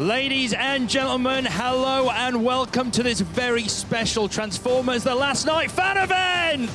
Ladies and gentlemen, hello and welcome to this very special Transformers The Last Night fan event!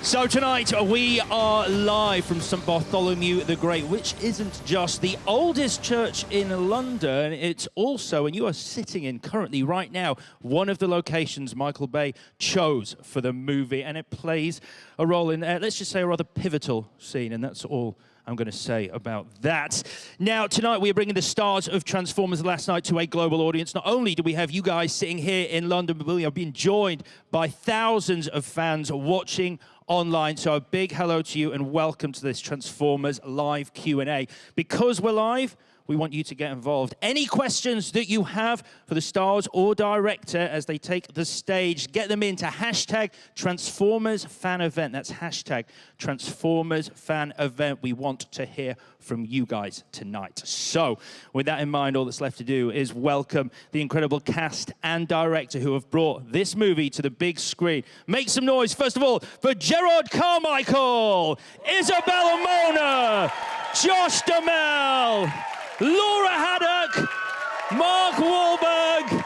So tonight we are live from St Bartholomew the Great, which isn't just the oldest church in London, it's also, and you are sitting in currently right now, one of the locations Michael Bay chose for the movie, and it plays a role in, let's just say, a rather pivotal scene, and that's all I'm going to say about that. Now, tonight we are bringing the stars of Transformers Last Night to a global audience. Not only do we have you guys sitting here in London, but we are being joined by thousands of fans watching online. So a big hello to you and welcome to this Transformers live Q&A. Because we're live, we want you to get involved. Any questions that you have for the stars or director as they take the stage, get them into hashtag Transformers Fan Event. That's hashtag Transformers Fan Event. We want to hear from you guys tonight. So with that in mind, all that's left to do is welcome the incredible cast and director who have brought this movie to the big screen. Make some noise, first of all, for Gerard Carmichael, Isabella Mona, Josh Duhamel, Laura Haddock, Mark Wahlberg,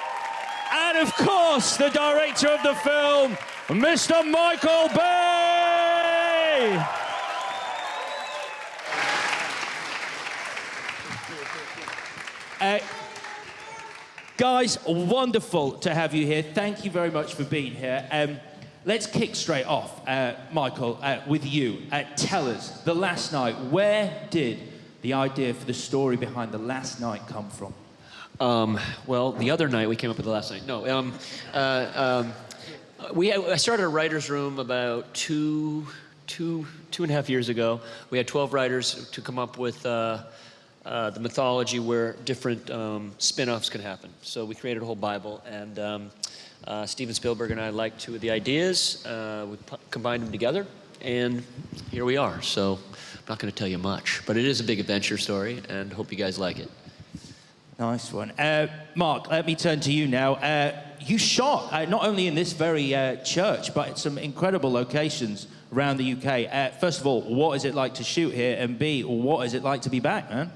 and of course, the director of the film, Mr. Michael Bay! Guys, wonderful to have you here. Thank you very much for being here. Let's kick straight off, Michael, with you. Tell us, The Last Night, where did the idea for the story behind The Last Night come from? Well, the other night we came up with The Last Night. No, I started a writer's room about two and a half years ago. We had 12 writers to come up with the mythology where different spin-offs could happen. So we created a whole Bible, and Steven Spielberg and I liked two of the ideas. We combined them together, and here we are. So I'm not going to tell you much, but it is a big adventure story, and hope you guys like it. Nice one. Mark, let me turn to you now. You shot not only in this very church, but at some incredible locations around the UK. First of all, what is it like to shoot here? And B, what is it like to be back, man?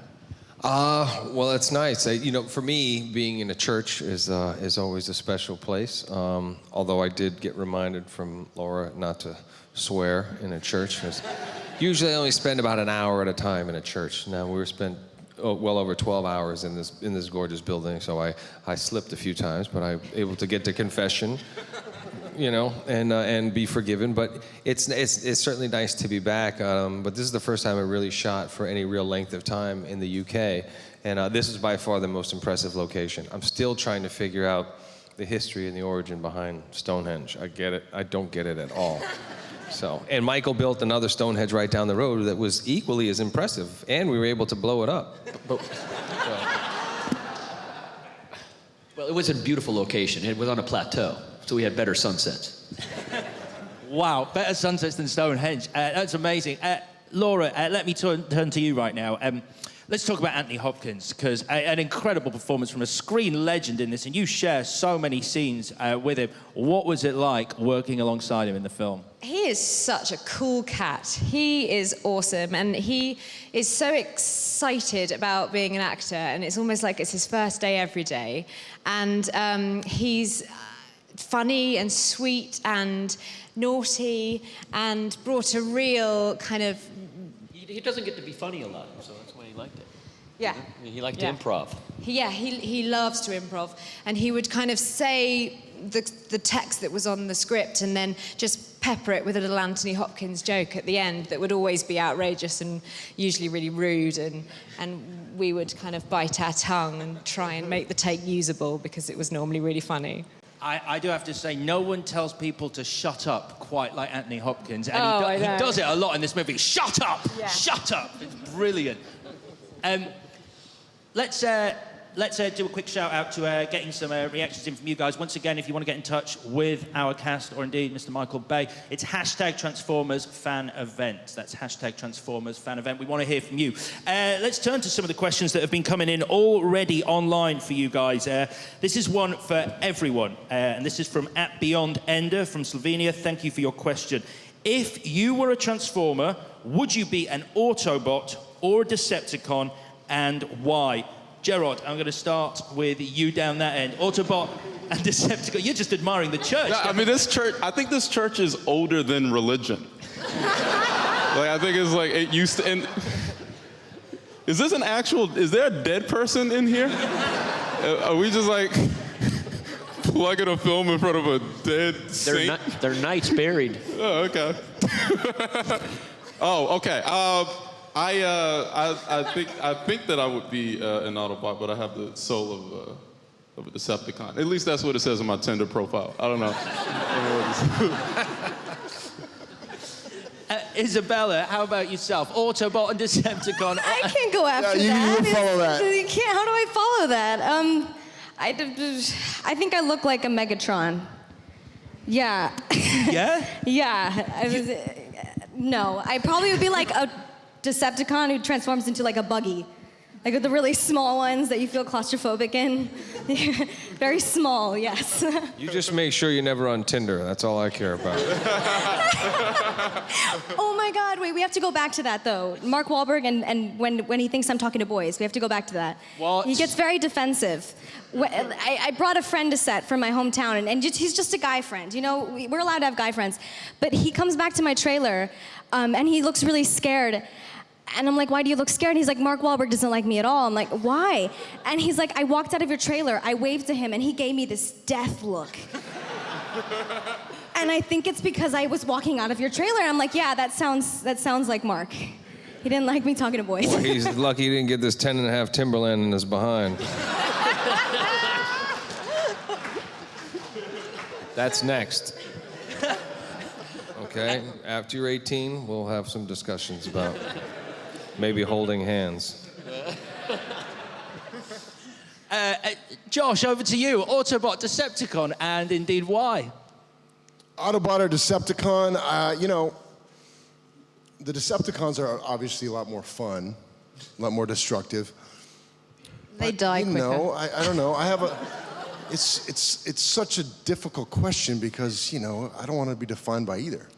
Well, it's nice. You know, for me, being in a church is always a special place. Although I did get reminded from Laura not to swear in a church. Usually I only spend about an hour at a time in a church. Now we spent well over 12 hours in this gorgeous building, so I slipped a few times, but I'm able to get to confession, you know, and be forgiven. But it's certainly nice to be back. But this is the first time I really shot for any real length of time in the UK, and this is by far the most impressive location. I'm still trying to figure out the history and the origin behind Stonehenge. I get it. I don't get it at all. So, and Michael built another Stonehenge right down the road that was equally as impressive, and we were able to blow it up. Well, it was a beautiful location. It was on a plateau, so we had better sunsets. Wow, better sunsets than Stonehenge. That's amazing. Laura, let me turn to you right now. Let's talk about Anthony Hopkins, because an incredible performance from a screen legend in this, and you share so many scenes with him. What was it like working alongside him in the film? He is such a cool cat. He is awesome, and he is so excited about being an actor, and it's almost like it's his first day every day. And he's funny and sweet and naughty and brought a real kind of... He doesn't get to be funny a lot, so that's why he liked it. Yeah. He liked to improv. He loves to improv, and he would kind of say the text that was on the script and then just pepper it with a little Anthony Hopkins joke at the end that would always be outrageous and usually really rude, and we would kind of bite our tongue and try and make the take usable because it was normally really funny. I do have to say, no one tells people to shut up quite like Anthony Hopkins, and he does it a lot in this movie. Shut up! Yeah. Shut up! It's brilliant. Let's do a quick shout out to getting some reactions in from you guys. Once again, if you want to get in touch with our cast, or indeed Mr. Michael Bay, it's hashtag Transformers Fan Event. That's hashtag Transformers Fan Event. We want to hear from you. Let's turn to some of the questions that have been coming in already online for you guys. This is one for everyone, and this is from @BeyondEnder from Slovenia. Thank you for your question. If you were a Transformer, would you be an Autobot or a Decepticon, and why? Gerard, I'm going to start with you down that end. Autobot and Decepticon. You're just admiring the church. I mean, I think this church is older than religion. Like, I think it's like, it used to, and is there a dead person in here? Are we just like plugging a film in front of a dead saint? They're knights buried. Oh, okay. Oh, okay. I think that I would be an Autobot, but I have the soul of a Decepticon. At least that's what it says in my Tinder profile. I don't know. Isabella, how about yourself? Autobot and Decepticon. I can't go after that. You follow that. You can't. How do I follow that? I think I look like a Megatron. Yeah. Yeah? Yeah. No, I probably would be like a Decepticon who transforms into like a buggy. Like the really small ones that you feel claustrophobic in. Very small, yes. You just make sure you're never on Tinder. That's all I care about. Oh my God, wait, we have to go back to that though. Mark Wahlberg and when he thinks I'm talking to boys, we have to go back to that. What? He gets very defensive. I brought a friend to set from my hometown, and he's just a guy friend. You know, we're allowed to have guy friends. But he comes back to my trailer, and he looks really scared. And I'm like, why do you look scared? He's like, Mark Wahlberg doesn't like me at all. I'm like, why? And he's like, I walked out of your trailer, I waved to him, and he gave me this death look. And I think it's because I was walking out of your trailer. I'm like, yeah, that sounds like Mark. He didn't like me talking to boys. Well, he's lucky he didn't get this 10.5 Timberland in his behind. That's next. Okay, after you're 18, we'll have some discussions about maybe holding hands. Josh, over to you. Autobot, Decepticon, and indeed why? Autobot or Decepticon, you know, the Decepticons are obviously a lot more fun, a lot more destructive. They die quicker. No, I don't know. I have a. It's such a difficult question because, you know, I don't want to be defined by either.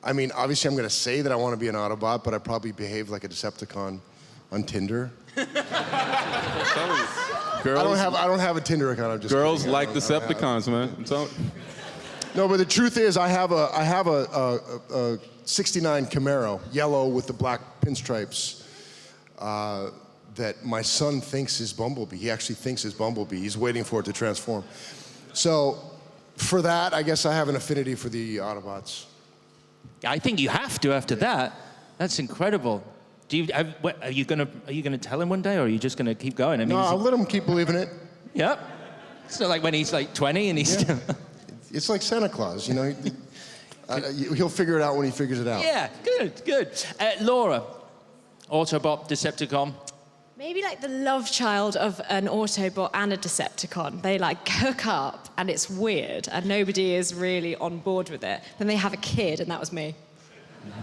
I mean, obviously I'm going to say that I want to be an Autobot, but I probably behave like a Decepticon on Tinder. I don't have a Tinder account. I'm just Girls kidding. like Decepticons, man. I'm telling you. No, but the truth is, I have a 69 Camaro, yellow with the black pinstripes, that my son thinks is Bumblebee. He actually thinks is Bumblebee. He's waiting for it to transform. So, for that, I guess I have an affinity for the Autobots. I think you have to after that. That's incredible. Are you gonna tell him one day, or are you just gonna keep going? I mean, No, I'll let him keep believing it. Yep. It's not like when he's like 20 and he's still. It's like Santa Claus, you know. He'll figure it out when he figures it out. Yeah, good. Laura, Autobot, Decepticon. Maybe like the love child of an Autobot and a Decepticon. They like hook up and it's weird and nobody is really on board with it. Then they have a kid and that was me.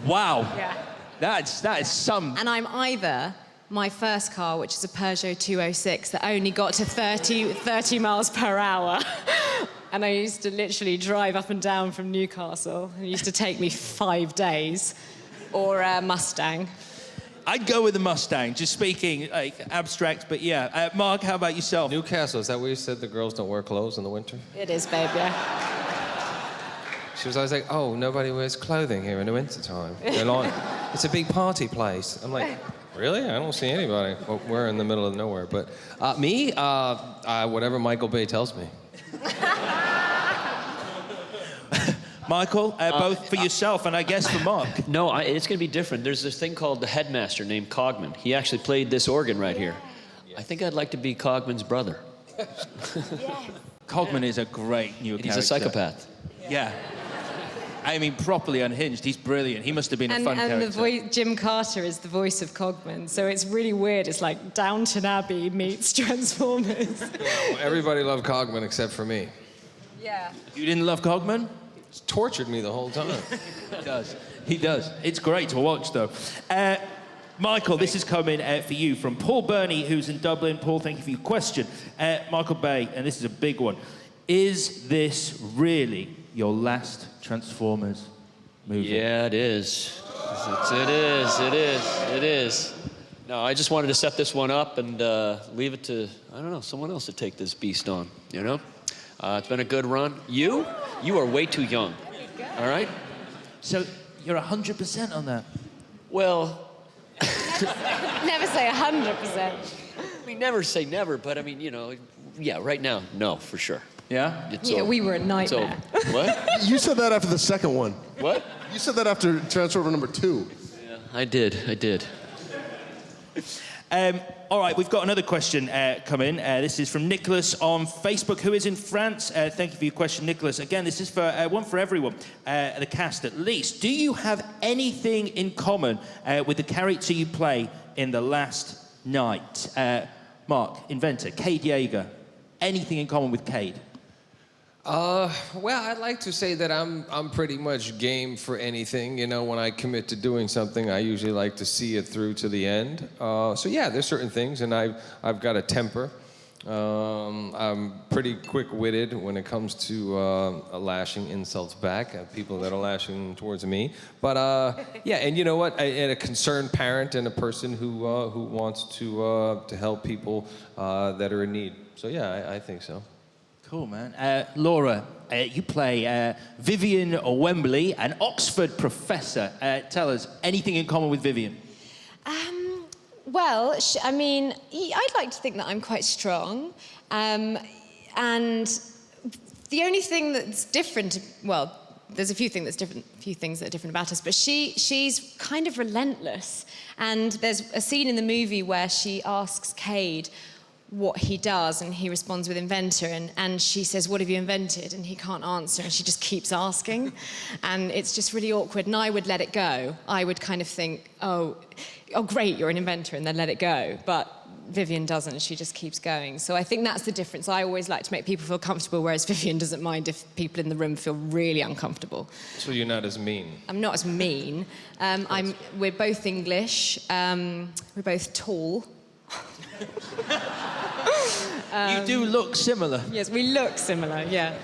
Wow. Yeah. That is some. And I'm either my first car, which is a Peugeot 206 that only got to 30 miles per hour. And I used to literally drive up and down from Newcastle. It used to take me 5 days. Or a Mustang. I'd go with the Mustang, just speaking like abstract, but yeah. Mark, how about yourself? Newcastle, is that where you said the girls don't wear clothes in the winter? It is, babe, yeah. She was always like, oh, nobody wears clothing here in the wintertime. They're like, it's a big party place. I'm like, really? I don't see anybody. Well, we're in the middle of nowhere. But me, whatever Michael Bay tells me. Michael, both for yourself and I guess for Mark. No, it's going to be different. There's this thing called the headmaster named Cogman. He actually played this organ right here. I think I'd like to be Cogman's brother. Cogman is a great new character. He's a psychopath. Yeah. I mean, properly unhinged. He's brilliant. He must have been a fun character. And Jim Carter is the voice of Cogman, so it's really weird. It's like Downton Abbey meets Transformers. Well, everybody loved Cogman except for me. Yeah. You didn't love Cogman? It's tortured me the whole time. He does. It's great to watch, though. Michael, this is coming for you from Paul Burney, who's in Dublin. Paul, thank you for your question. Michael Bay, and this is a big one. Is this really your last Transformers movie? Yeah, it is. It is. No, I just wanted to set this one up and leave it to, I don't know, someone else to take this beast on, you know? It's been a good run. You are way too young, all right? So you're 100% on that. Well, Never say 100%. I mean, never say never, but I mean, you know, yeah, right now, no, for sure. Yeah? It's Yeah, over. we were a It's nightmare. over. What? You said that after the second one. What? You said that after Transformer number 2. Yeah, I did. All right, we've got another question come in. This is from Nicholas on Facebook, who is in France. Thank you for your question, Nicholas. Again, this is for one for everyone, the cast at least. Do you have anything in common with the character you play in The Last Night? Mark, inventor, Cade Yeager. Anything in common with Cade? Well, I'd like to say that I'm pretty much game for anything. You know, when I commit to doing something, I usually like to see it through to the end. So yeah, there's certain things, and I've got a temper. I'm pretty quick-witted when it comes to lashing insults back at people that are lashing towards me. But yeah, and you know what? And a concerned parent and a person who wants to help people that are in need. So yeah, I think so. Cool, man. Laura, you play Vivian Wembley, an Oxford professor. Tell us, anything in common with Vivian? Well, I mean, I'd like to think that I'm quite strong. And the only thing that's different, well, there's a few things that are different about us, but she's kind of relentless. And there's a scene in the movie where she asks Cade what he does, and he responds with inventor, and she says, what have you invented? And he can't answer, and she just keeps asking. And it's just really awkward, and I would let it go. I would kind of think, oh great, you're an inventor, and then let it go. But Vivian doesn't, she just keeps going. So I think that's the difference. I always like to make people feel comfortable, whereas Vivian doesn't mind if people in the room feel really uncomfortable. So you're not as mean. I'm not as mean. We're both English. We're both tall. You do look similar. Yes, we look similar, yeah.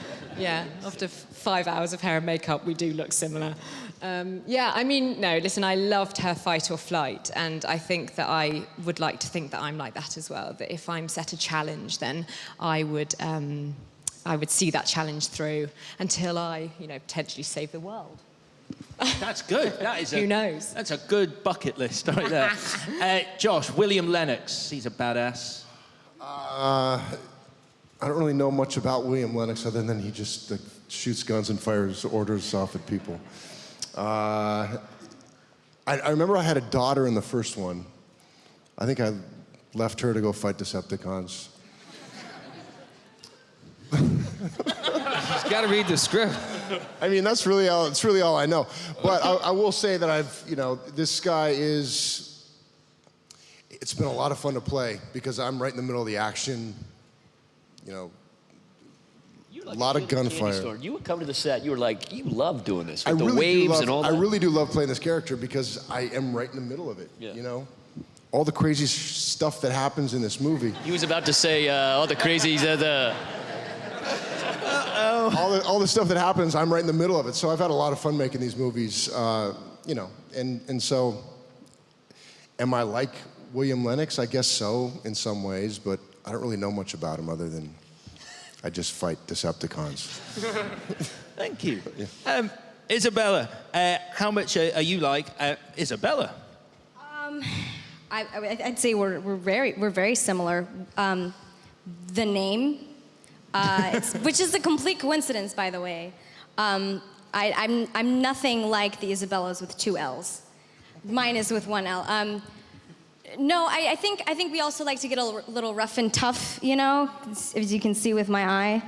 After 5 hours of hair and makeup, we do look similar. Yeah, I mean, no, listen, I loved her fight or flight, and I think that I would like to think that I'm like that as well, that if I'm set a challenge, then I would see that challenge through until I, potentially save the world. That's good. That is Who knows? That's a good bucket list right there. Josh, William Lennox, he's a badass. I don't really know much about William Lennox other than he just shoots guns and fires orders off at people. I remember I had a daughter in the first one. I think I left her to go fight Decepticons. He's got to read the script. I mean, it's really all I know. But I will say that this guy it's been a lot of fun to play because I'm right in the middle of the action, a lot of gunfire. You would come to the set, you were like, you love doing this, with the waves and all that. I really do love playing this character because I am right in the middle of it, All the crazy stuff that happens in this movie. He was about to say all the crazies All the stuff that happens, I'm right in the middle of it. So I've had a lot of fun making these movies, and so am I like William Lennox? I guess so in some ways, but I don't really know much about him other than I just fight Decepticons. Thank you. Yeah. Isabella, how much are you like Isabella? I'd say we're very similar. The name, which is a complete coincidence, by the way. I'm nothing like the Isabellas with 2 L's. Mine is with 1 L. No, I think we also like to get a little rough and tough, as you can see with my eye.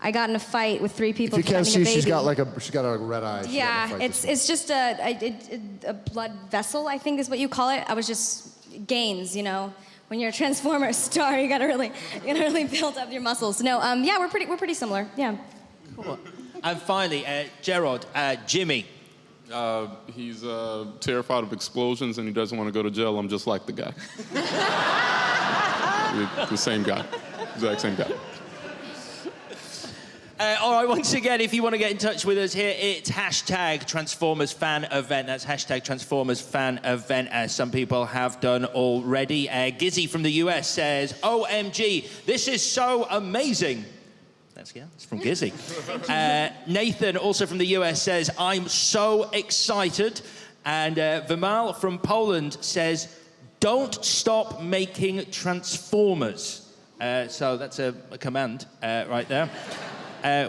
I got in a fight with 3 people. If you can't see, she's got a red eye. Yeah, it's just a blood vessel, I think is what you call it. I was just gains, When you're a Transformer star, you gotta really build up your muscles. No, yeah, we're pretty similar. Yeah. Cool. And finally, Gerard, Jimmy. He's terrified of explosions and he doesn't want to go to jail. I'm just like the guy. The same guy. Exact same guy. All right, once again, if you want to get in touch with us here, it's hashtag Transformers Fan Event. That's hashtag Transformers Fan Event, as some people have done already. Gizzy from the US says, OMG, this is so amazing. It's from Gizzy. Nathan, also from the US, says, I'm so excited. And Vimal from Poland says, don't stop making Transformers. So that's a command right there.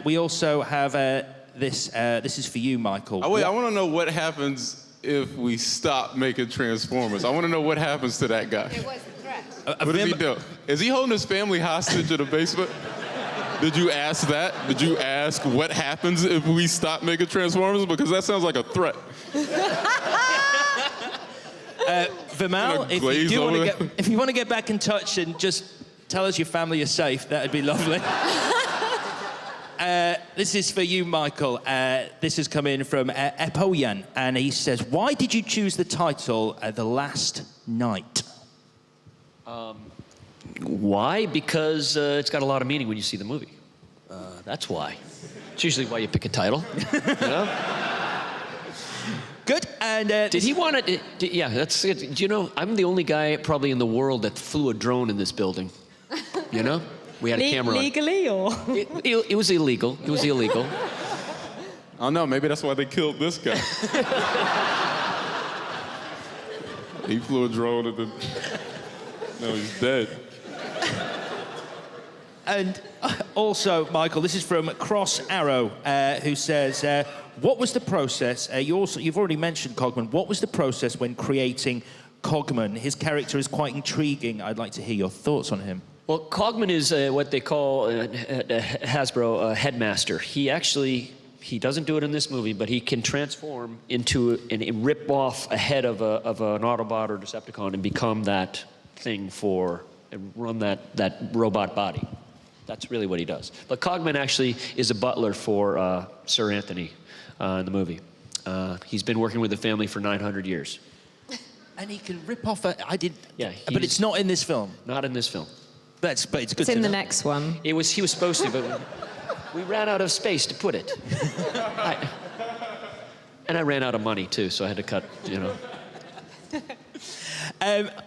We also have this. This is for you, Michael. Wait, I want to know what happens if we stop making Transformers. I want to know what happens to that guy. It was a threat. What does he do? Is he holding his family hostage in the basement? Did you ask that? Did you ask what happens if we stop making Transformers? Because that sounds like a threat. Vimal, if you want to get back in touch and just tell us your family is safe, that'd be lovely. This is for you, Michael. This has come in from Epoyan, and he says, why did you choose the title The Last Night? Why? Because it's got a lot of meaning when you see the movie. That's why. It's usually why you pick a title. You know? Good. And did he want it? Yeah, that's it. Do you know, I'm the only guy probably in the world that flew a drone in this building. You know? We had a camera on. Legally, or? It was illegal. It was illegal. I don't know, maybe that's why they killed this guy. He flew a drone and then... No, he's dead. And also, Michael, this is from Cross Arrow, who says, what was the process? You've already mentioned Cogman. What was the process when creating Cogman? His character is quite intriguing. I'd like to hear your thoughts on him. Well, Cogman is what they call Hasbro headmaster. He doesn't do it in this movie, but he can transform into and rip off a head of an Autobot or Decepticon and become that thing and run that robot body. That's really what he does. But Cogman actually is a butler for Sir Anthony in the movie. He's been working with the family for 900 years. And he can rip off but it's not in this film. Not in this film. But it's good. It's in the next one. He was supposed to, but we ran out of space to put it. And I ran out of money too, so I had to cut, you know.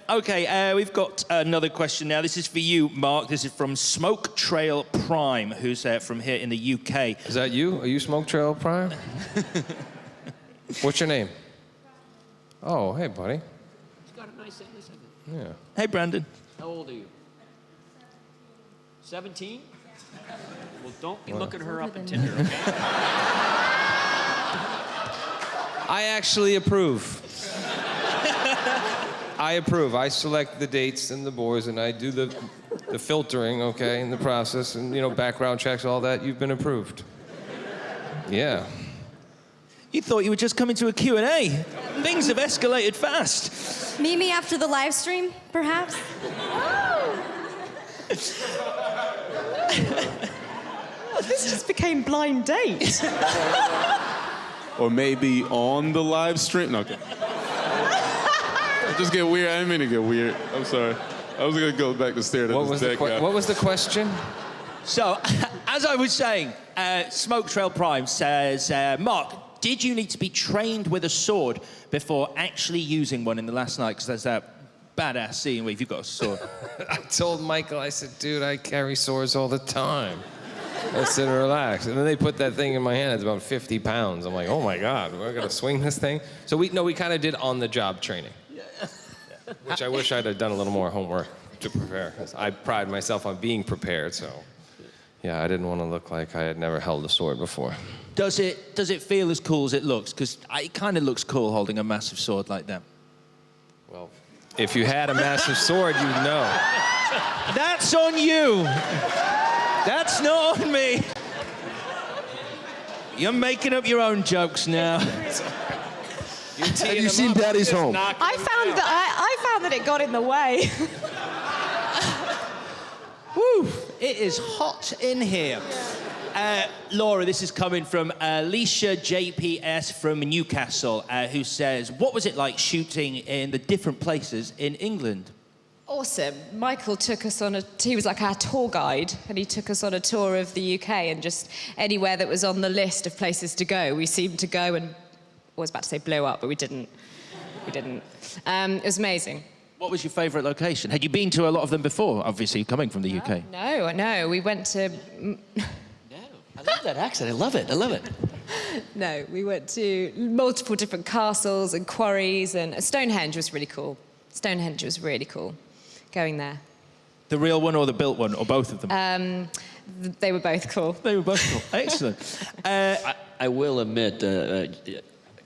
Okay, we've got another question now. This is for you, Mark. This is from Smoke Trail Prime, who's from here in the UK. Is that you? Are you Smoke Trail Prime? What's your name? Oh, hey, buddy. He's got a nice English. Yeah. Hey, Brandon. How old are you? 17? Well, don't be looking her up in Tinder, okay? I actually approve. I approve. I select the dates and the boys, and I do the filtering, okay, in the process, and, you know, background checks, all that. You've been approved. Yeah. You thought you were just coming to a Q&A. Things have escalated fast. Meet me after the live stream, perhaps? This just became blind date. Or maybe on the live stream. No, okay. It just get weird. I didn't mean to get weird. I'm sorry. I was gonna go back to stare at this dead guy. What was the question? So, as I was saying, Smoke Trail Prime says, Mark, did you need to be trained with a sword before actually using one in The Last Night? Because there's that badass scene where you've got a sword. I told Michael, I said, dude, I carry swords all the time. I said, relax. And then they put that thing in my hand. It's about 50 pounds. I'm like, oh my God, we're gonna swing this thing? So we kind of did on-the-job training. Which I wish I'd have done a little more homework to prepare. 'Cause I pride myself on being prepared, so. Yeah, I didn't want to look like I had never held a sword before. Does it feel as cool as it looks? Because it kind of looks cool holding a massive sword like that. Well, if you had a massive sword, you'd know. That's on you. That's not on me. You're making up your own jokes now. Have you seen Daddy's Home? I found that it got in the way. Woo! It is hot in here. Laura, this is coming from Alicia JPS from Newcastle, who says, what was it like shooting in the different places in England? Awesome. Michael took us on he was like our tour guide, and he took us on a tour of the UK, and just anywhere that was on the list of places to go, we seemed to go, and I was about to say blow up, but we didn't. It was amazing. What was your favourite location? Had you been to a lot of them before, obviously, coming from the UK? No. We went to... No, I love that accent. I love it. No, we went to multiple different castles and quarries, and Stonehenge was really cool. Going there. The real one or the built one, or both of them? They were both cool. They were both cool. Excellent. I will admit,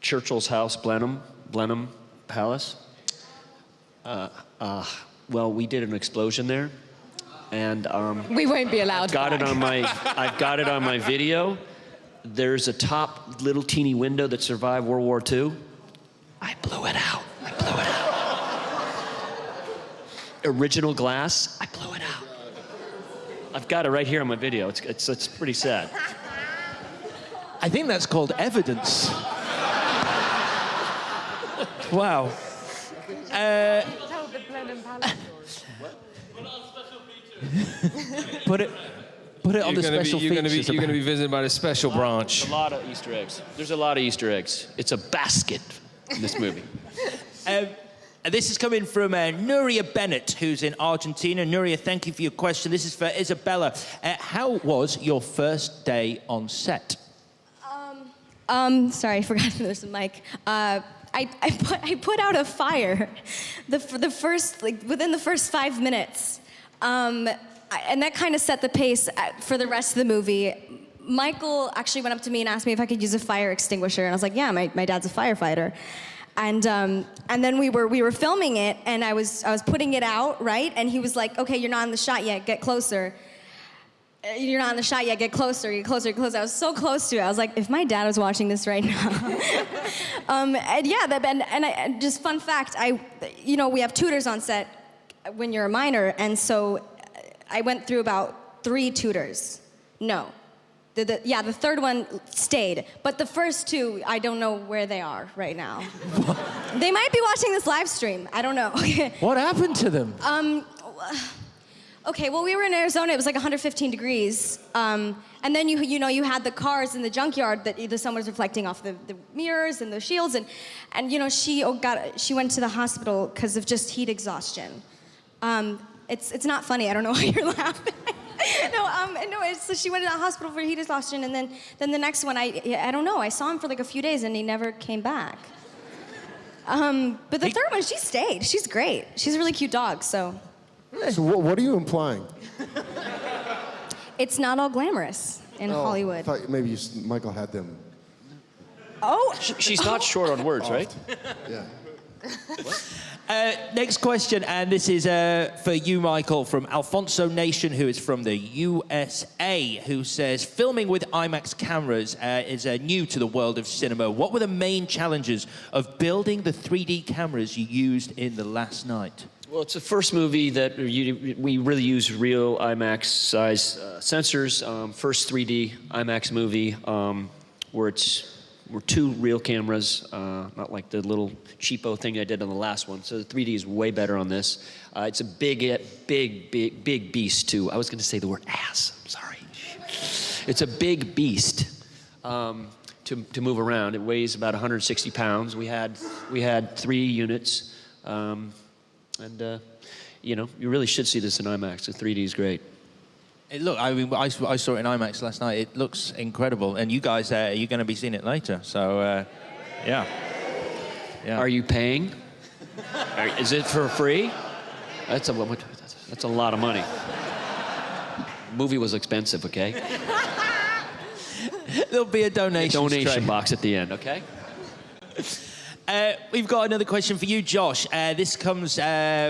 Churchill's house, Blenheim Palace. Well, we did an explosion there, and we won't be allowed. I've got it on my video. There's a top little teeny window that survived World War II. I blew it out. Original glass. I blew it out. I've got it right here on my video. It's pretty sad. I think that's called evidence. Wow. Put it on the special features. You're going to be visited by the special branch. There's a lot of Easter eggs. There's a lot of Easter eggs. It's a basket in this movie. This is coming from Nuria Bennett, who's in Argentina. Nuria, thank you for your question. This is for Isabella. How was your first day on set? Sorry, I forgot there's a mic. I put out a fire within the first 5 minutes. And that kind of set the pace for the rest of the movie. Michael actually went up to me and asked me if I could use a fire extinguisher, and I was like, yeah, my dad's a firefighter. And then we were filming it, and I was putting it out, right? And he was like, okay, you're not in the shot yet, get closer. You're not in the shot yet, get closer. I was so close to it. I was like, if my dad was watching this right now. And just fun fact, we have tutors on set when you're a minor, and so I went through about 3 tutors. No. The third one stayed, but the first 2, I don't know where they are right now. They might be watching this live stream. I don't know. What happened to them? Okay, well, we were in Arizona. It was like 115 degrees. And then you had the cars in the junkyard that the sun was reflecting off the mirrors and the shields, and she went to the hospital because of just heat exhaustion. It's not funny. I don't know why you're laughing. So she went to the hospital for heat exhaustion, and then the next one, I don't know. I saw him for like a few days, and he never came back. But the third one, she stayed. She's great. She's a really cute dog, so. So what are you implying? It's not all glamorous in Hollywood. I thought maybe Michael had them. Oh! She's not short on words, right? Yeah. Next question, and this is for you, Michael, from Alfonso Nation, who is from the USA, who says, filming with IMAX cameras is new to the world of cinema. What were the main challenges of building the 3D cameras you used in The Last Night? Well, it's the first movie that we really use real IMAX size sensors. First 3D IMAX movie where we're 2 real cameras, not like the little cheapo thing I did on the last one. So the 3D is way better on this. It's a big beast too. I was going to say the word ass. I'm sorry. It's a big beast to move around. It weighs about 160 pounds. We had 3 units. You really should see this in IMAX. The 3D is great. I saw it in IMAX last night. It looks incredible. And you guys, you're going to be seeing it later. So, yeah. Are you paying? Is it for free? That's a lot of money. Movie was expensive, okay? There'll be a donation box at the end, okay? We've got another question for you, Josh. This comes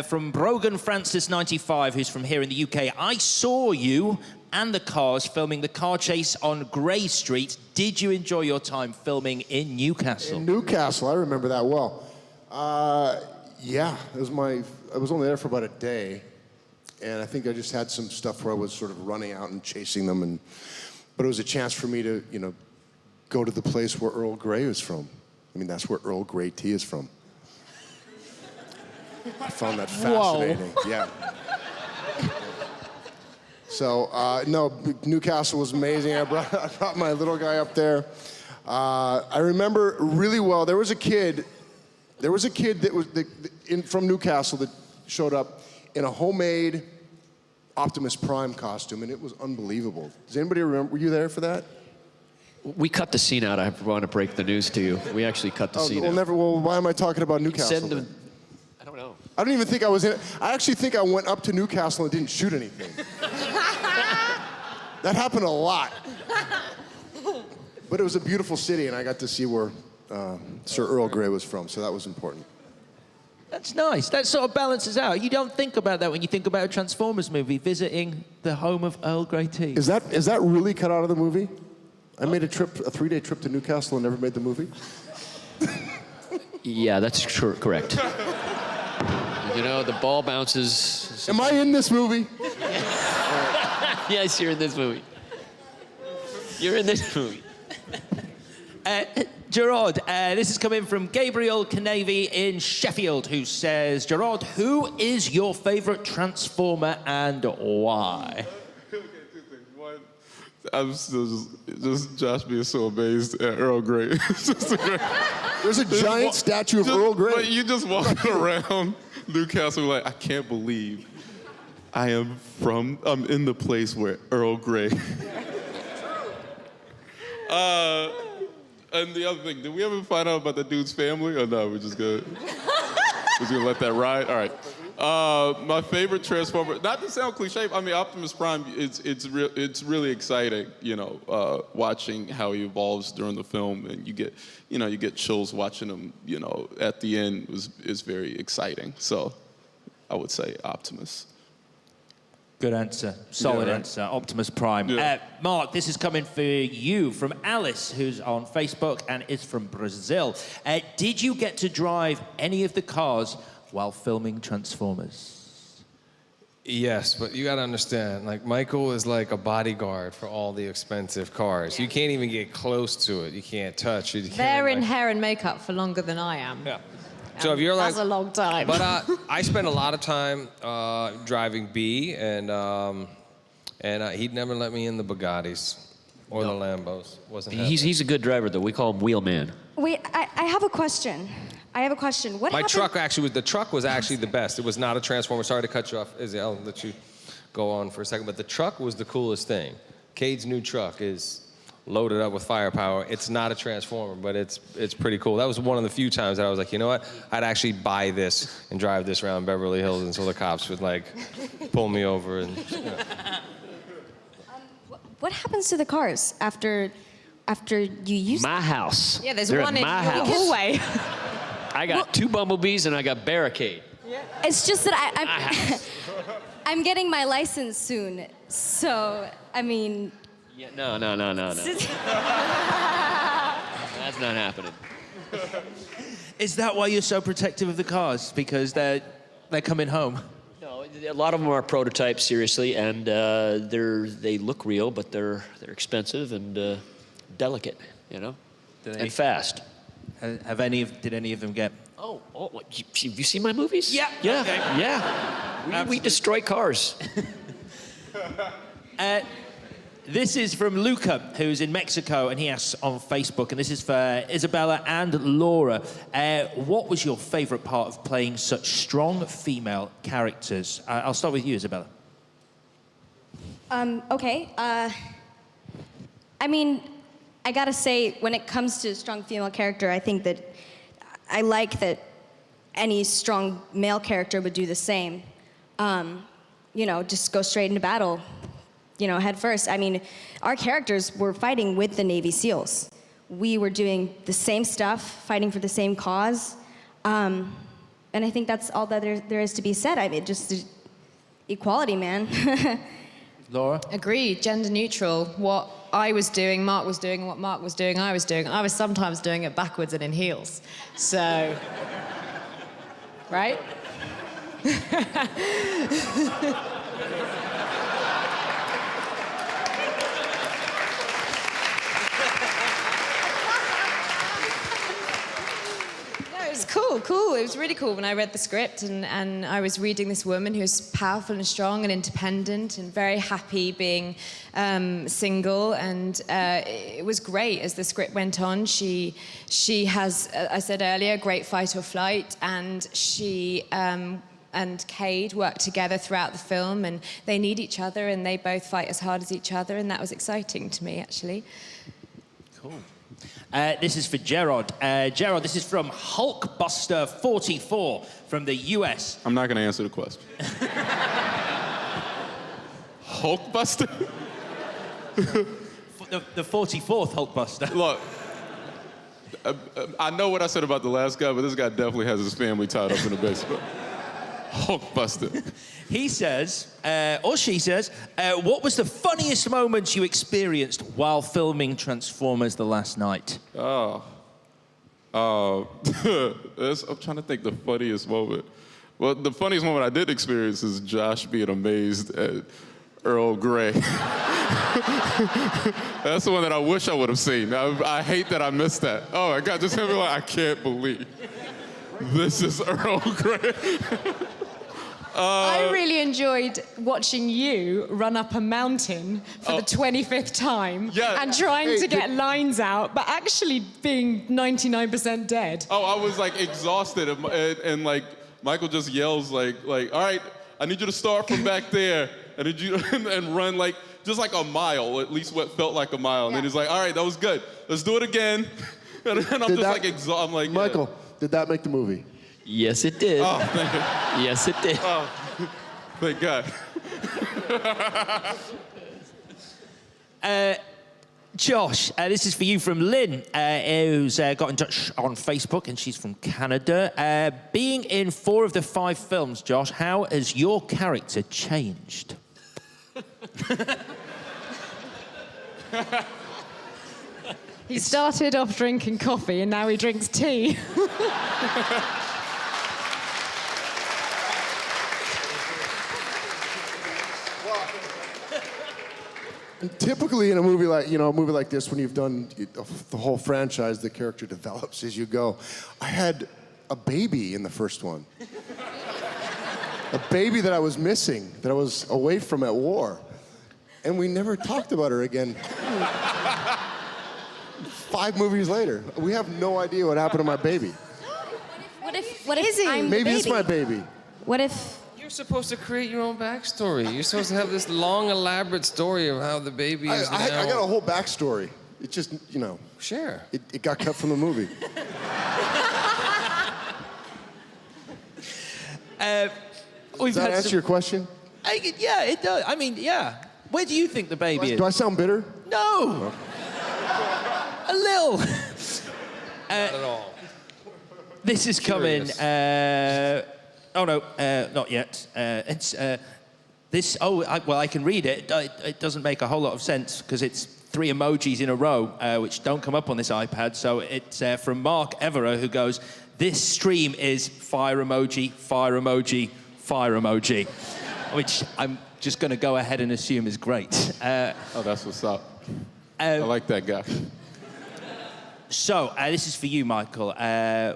from Brogan Francis 95, who's from here in the UK. I saw you and the cars filming the car chase on Grey Street. Did you enjoy your time filming in Newcastle? In Newcastle, I remember that well. Yeah, I was only there for about a day, and I think I just had some stuff where I was sort of running out and chasing them, but it was a chance for me to, go to the place where Earl Grey is from. I mean, that's where Earl Grey tea is from. I found that fascinating. Yeah. So, no, Newcastle was amazing. I brought my little guy up there. I remember really well, there was a kid that was from Newcastle that showed up in a homemade Optimus Prime costume, and it was unbelievable. Does anybody remember, were you there for that? We cut the scene out. I want to break the news to you. We actually cut the scene out. Well, why am I talking about Newcastle? Send them. I don't know. I don't even think I was in it. I actually think I went up to Newcastle and didn't shoot anything. That happened a lot. But it was a beautiful city, and I got to see where Sir Earl Grey was from, so that was important. That's nice. That sort of balances out. You don't think about that when you think about a Transformers movie, visiting the home of Earl Grey tea. Is that really cut out of the movie? I made a 3-day trip to Newcastle and never made the movie? Yeah, that's correct. You know, the ball bounces. Am I in this movie? Yes, you're in this movie. You're in this movie. Gerard, this is coming from Gabriel Canavy in Sheffield, who says, Gerard, who is your favorite Transformer and why? Okay, two things. One, I'm still just Josh being so amazed at Earl Grey. It's just a great, There's a giant statue of Earl Grey. Like, you just walking around Newcastle like, I can't believe I'm in the place where Earl Grey. And the other thing, did we ever find out about the dude's family? Or no, we're just gonna let that ride? All right. My favorite Transformer, not to sound cliche, I mean, Optimus Prime, it's really exciting, you know, watching how he evolves during the film, and you get chills watching him, you know, at the end is very exciting. So I would say Optimus. Good answer. Solid answer. Optimus Prime. Yeah. Mark, this is coming for you from Alice, who's on Facebook and is from Brazil. Did you get to drive any of the cars while filming Transformers? Yes, but you gotta understand, like, Michael is like a bodyguard for all the expensive cars. You can't even get close to it. You can't touch it. They're in hair and makeup for longer than I am. Yeah. So if you're like, that's a long time. But I spent a lot of time driving B, and he'd never let me in the Bugattis or the Lambos. He's a good driver, though. We call him Wheelman. Wait, I have a question. What My happened? truck was actually the best. It was not a Transformer. Sorry to cut you off, Izzy. I'll let you go on for a second. But the truck was the coolest thing. Cade's new truck is loaded up with firepower. It's not a Transformer, but it's pretty cool. That was one of the few times that I was like, you know what? I'd actually buy this and drive this around Beverly Hills until the cops would like pull me over. And you know. What happens to the cars after you use My house. Yeah, there's They're one at in my your house. hallway. I got 2 Bumblebees and I got Barricade. It's just that I'm getting my license soon, so I mean. Yeah, no. That's not happening. Is that why you're so protective of the cars? Because they're coming home? No, a lot of them are prototypes, seriously, and they look real, but they're expensive and delicate, you know, and fast. Did any of them get? Oh, what, have you seen my movies? Yeah. Yeah. We destroy cars. This is from Luca, who's in Mexico, and he asks on Facebook, and this is for Isabella and Laura. What was your favorite part of playing such strong female characters? I'll start with you, Isabella. Okay. I mean, I gotta say, when it comes to strong female character, I think that I like that any strong male character would do the same. You know, just go straight into battle, you know, head first. I mean, our characters were fighting with the Navy SEALs. We were doing the same stuff, fighting for the same cause. And I think that's all that there is to be said. I mean, just equality, man. Laura? Agreed, gender neutral. What I was doing, Mark was doing, and what Mark was doing, I was doing. I was sometimes doing it backwards and in heels. So, right? No, it was cool. cool. It was really cool when I read the script and I was reading this woman who was powerful and strong and independent and very happy being single. And it was great as the script went on. She has, I said earlier, great fight or flight, and she and Cade work together throughout the film, and they need each other and they both fight as hard as each other, and that was exciting to me, actually. Cool. This is for Gerard. Gerard, this is from Hulkbuster44 from the US. I'm not going to answer the question. Hulkbuster? The 44th Hulkbuster. Look, I know what I said about the last guy, but this guy definitely has his family tied up in the basement. Hulkbuster. He says, or she says, what was the funniest moment you experienced while filming Transformers The Last Night? I'm trying to think the funniest moment. Well, the funniest moment I did experience is Josh being amazed at Earl Grey. That's the one that I wish I would have seen. I hate that I missed that. Oh my God, just him being like, I can't believe this is Earl Grey. I really enjoyed watching you run up a mountain for the 25th time and trying to get lines out, but actually being 99% dead. Oh, I was like exhausted, and like Michael just yells like, all right, I need you to start from back there, and need you and run like just like a mile, at least what felt like a mile. And then he's like, all right, that was good. Let's do it again. And I'm just like exhausted. I'm like, Michael, did that make the movie? Yes, it did. Oh, thank you. Yes, it did. Oh, thank God. Josh, this is for you from Lynn, who's got in touch on Facebook, and she's from Canada. Being in 4 of the 5 films, Josh, how has your character changed? He started off drinking coffee and now he drinks tea. Typically in a movie like this, when you've done the whole franchise, the character develops as you go. I had a baby in the first one. A baby that I was missing, that I was away from at war. And we never talked about her again. 5 movies later, we have no idea what happened to my baby. What if I'm Maybe the it's my baby. What if... You're supposed to create your own backstory. You're supposed to have this long, elaborate story of how the baby is now... I got a whole backstory. It just, Share. It got cut from the movie. Does that answer your question? Yeah, it does. I mean, yeah. Where do you think the baby is? Do I sound bitter? No. A little. Not at all. This is coming. Oh no, not yet. It's this. Oh, well, I can read it. It doesn't make a whole lot of sense because it's 3 emojis in a row, which don't come up on this iPad. So it's from Mark Everer, who goes, "This stream is fire emoji, fire emoji, fire emoji," which I'm just going to go ahead and assume is great. Oh, that's what's up. I like that guy. So, this is for you, Michael.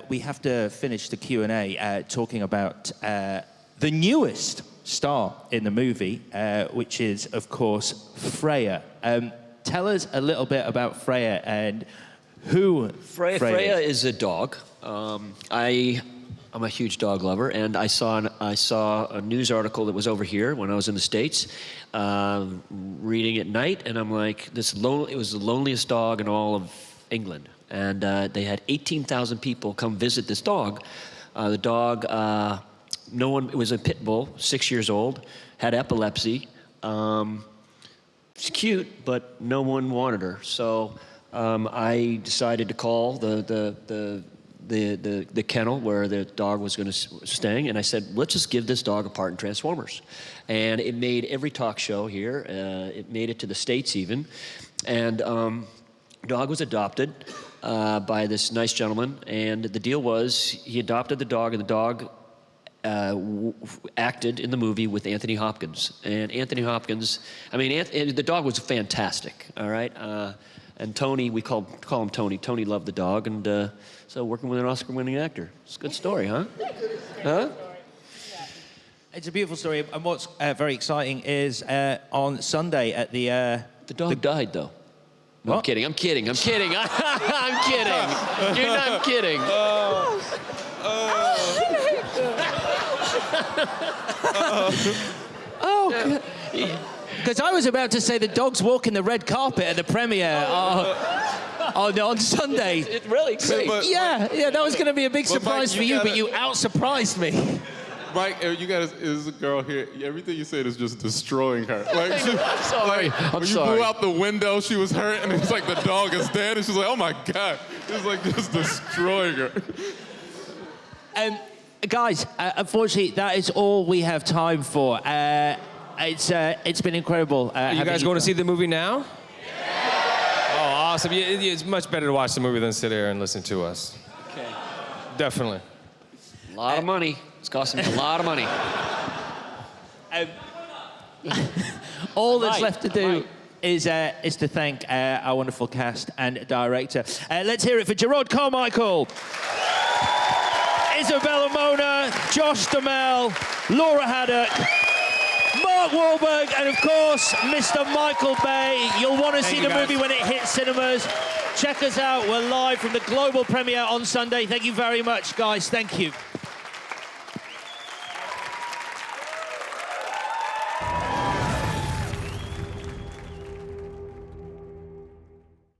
We have to finish the Q&A talking about the newest star in the movie, which is, of course, Freya. Tell us a little bit about Freya and who Freya is a dog. I'm a huge dog lover, and I saw a news article that was over here when I was in the States, reading at night, and I'm like, it was the loneliest dog in all of England. And they had 18,000 people come visit this dog. The dog, it was a pit bull, 6 years old, had epilepsy. She's cute, but no one wanted her. So I decided to call the kennel where the dog was going to stay, and I said, let's just give this dog a part in Transformers. And it made every talk show here. It made it to the States even. And dog was adopted by this nice gentleman, and the deal was he adopted the dog, and the dog acted in the movie with Anthony Hopkins. And Anthony Hopkins, the dog was fantastic, all right? And Tony, we call him Tony. Tony loved the dog, and so working with an Oscar-winning actor. It's a good story, huh? Huh? It's a beautiful story, and what's very exciting is on Sunday at the... The dog died, though. No, What? I'm kidding. I'm kidding. I'm kidding. I'm kidding. You're not kidding. Because I was about to say the dog's walking the red carpet at the premiere on Sunday. It's really great. Yeah, that was going to be a big surprise Mike, for you you, but gotta- you out-surprised me. Mike, you guys, is a girl here. Everything you said is just destroying her. Like, I'm sorry. When I'm you sorry. blew out the window, she was hurt, and it's like the dog is dead, and she's like, oh my God. It's like just destroying her. Guys, unfortunately, that is all we have time for. It's been incredible. You guys going to see the movie now? Yeah. Oh, awesome. It's much better to watch the movie than sit here and listen to us. Okay. Definitely. A lot of money. It's costing me a lot of money. All that's Right, left to do right. is to thank our wonderful cast and director. Let's hear it for Gerard Carmichael, Isabella Mona, Josh Duhamel, Laura Haddock, Mark Wahlberg, and of course, Mr. Michael Bay. You'll want to see the movie when it hits cinemas. Check us out. We're live from the global premiere on Sunday. Thank you very much, guys. Thank you.